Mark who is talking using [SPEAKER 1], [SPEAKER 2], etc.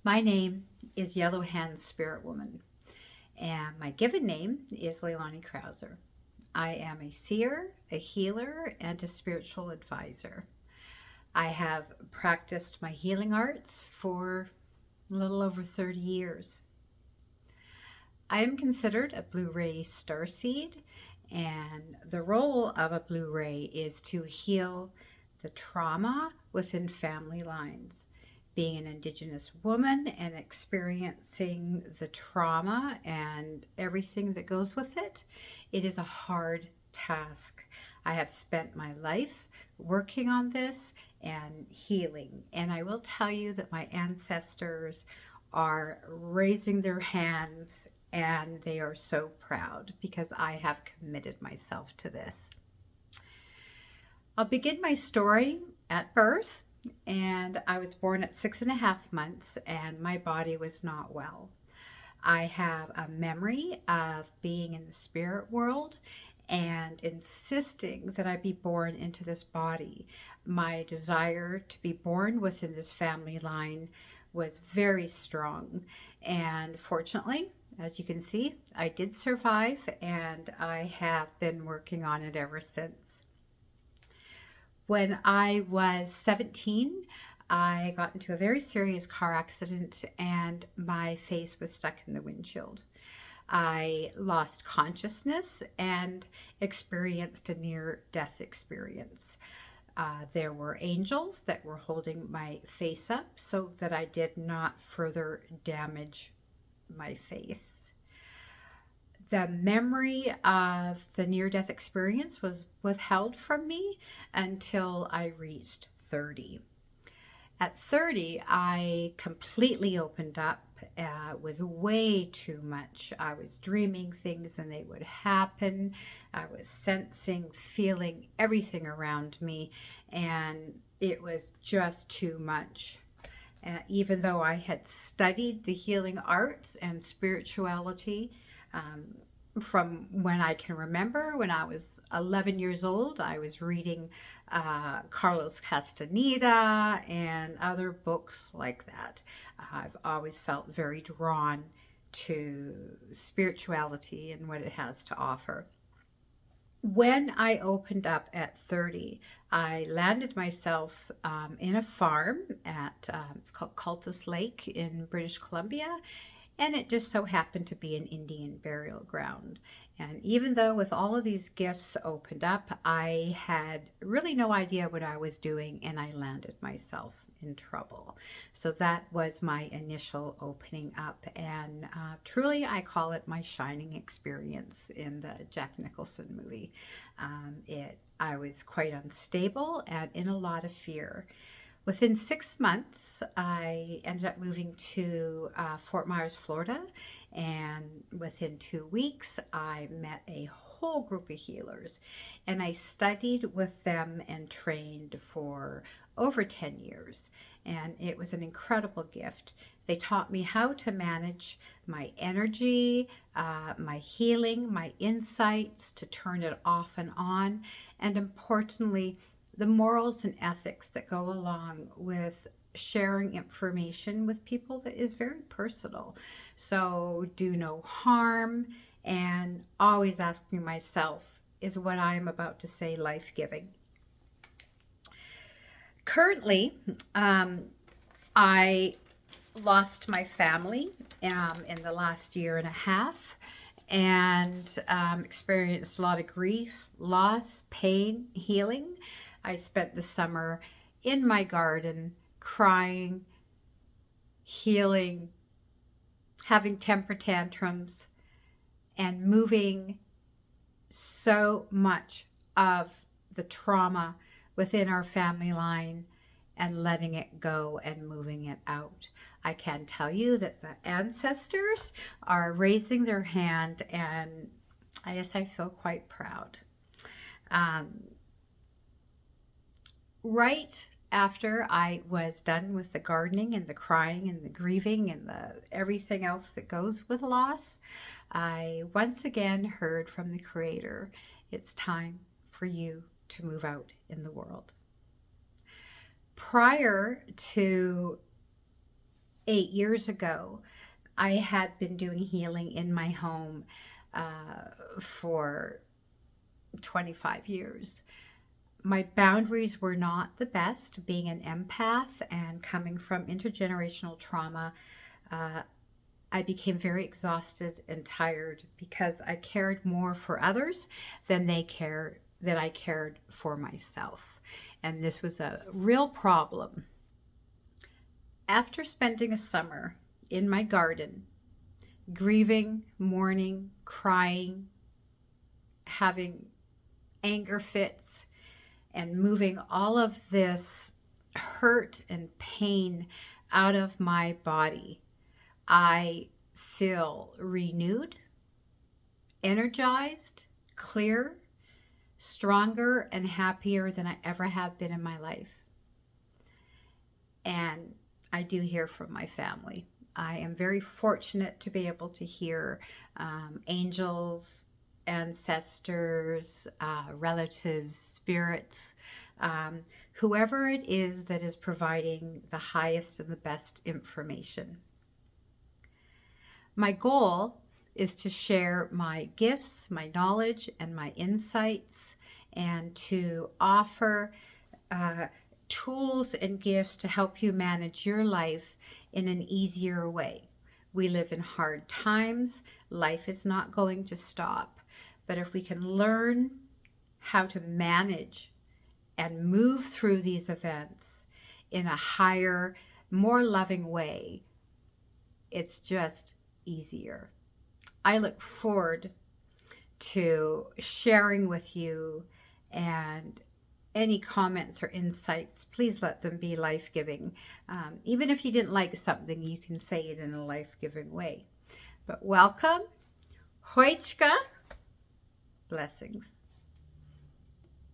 [SPEAKER 1] My name is Yellow Hand Spirit Woman, and my given name is Leilani Krauser. I am a seer, a healer, and a spiritual advisor. I have practiced my healing arts for a little over 30 years. I am considered a Blue Ray starseed, and the role of a Blue Ray is to heal the trauma within family lines. Being an Indigenous woman and experiencing the trauma and everything that goes with it, it is a hard task. I have spent my life working on this and healing, and I will tell you that my ancestors are raising their hands and they are so proud because I have committed myself to this. I'll begin my story at birth, and I was born at 6.5 months, and my body was not well. I have a memory of being in the spirit world and insisting that I be born into this body. My desire to be born within this family line was very strong, and fortunately, as you can see, I did survive, and I have been working on it ever since. When I was 17, I got into a very serious car accident and my face was stuck in the windshield. I lost consciousness and experienced a near death experience. There were angels that were holding my face up so that I did not further damage my face. The memory of the near death experience was withheld from me until I reached 30. At 30, I completely opened up. It was way too much. I was dreaming things and they would happen. I was sensing, feeling everything around me, and it was just too much. Even though I had studied the healing arts and spirituality, from when I can remember, when I was 11 years old, I was reading Carlos Castaneda and other books like that. I've always felt very drawn to spirituality and what it has to offer. When I opened up at 30, I landed myself in a farm at, it's called Cultus Lake in British Columbia, and it just so happened to be an Indian burial ground. And even though with all of these gifts opened up, I had really no idea what I was doing, and I landed myself in trouble. So that was my initial opening up, and truly I call it my shining experience in the Jack Nicholson movie. I was quite unstable and in a lot of fear. Within 6 months, I ended up moving to Fort Myers, Florida, and within 2 weeks, I met a whole group of healers, and I studied with them and trained for over 10 years, and it was an incredible gift. They taught me how to manage my energy, my healing, my insights, to turn it off and on, and importantly, the morals and ethics that go along with sharing information with people that is very personal. So, do no harm, and always asking myself, is what I am about to say life giving? Currently, I lost my family in the last year and a half, and experienced a lot of grief, loss, pain, healing. I spent the summer in my garden crying, healing, having temper tantrums, and moving so much of the trauma within our family line and letting it go and moving it out. I can tell you that the ancestors are raising their hand, and I guess I feel quite proud. Um, right after I was done with the gardening and the crying and the grieving and the everything else that goes with loss, I once again heard from the Creator, it's time for you to move out in the world. Prior to 8 years ago, I had been doing healing in my home for 25 years. My boundaries were not the best, being an empath and coming from intergenerational trauma. uh, I became very exhausted and tired because I cared more for others than I cared for myself. And this was a real problem. After spending a summer in my garden, grieving, mourning, crying, having anger fits, and moving all of this hurt and pain out of my body, I feel renewed, energized, clear, stronger, and happier than I ever have been in my life. And I do hear from my family. I am very fortunate to be able to hear angels, ancestors, relatives, spirits, whoever it is that is providing the highest and the best information. My goal is to share my gifts, my knowledge, and my insights, and to offer uh, tools and gifts to help you manage your life in an easier way. We live in hard times. Life is not going to stop. But if we can learn how to manage and move through these events in a higher, more loving way, it's just easier. I look forward to sharing with you, and any comments or insights, please let them be life-giving. Even if you didn't like something, you can say it in a life-giving way. But welcome, Hoichka, blessings.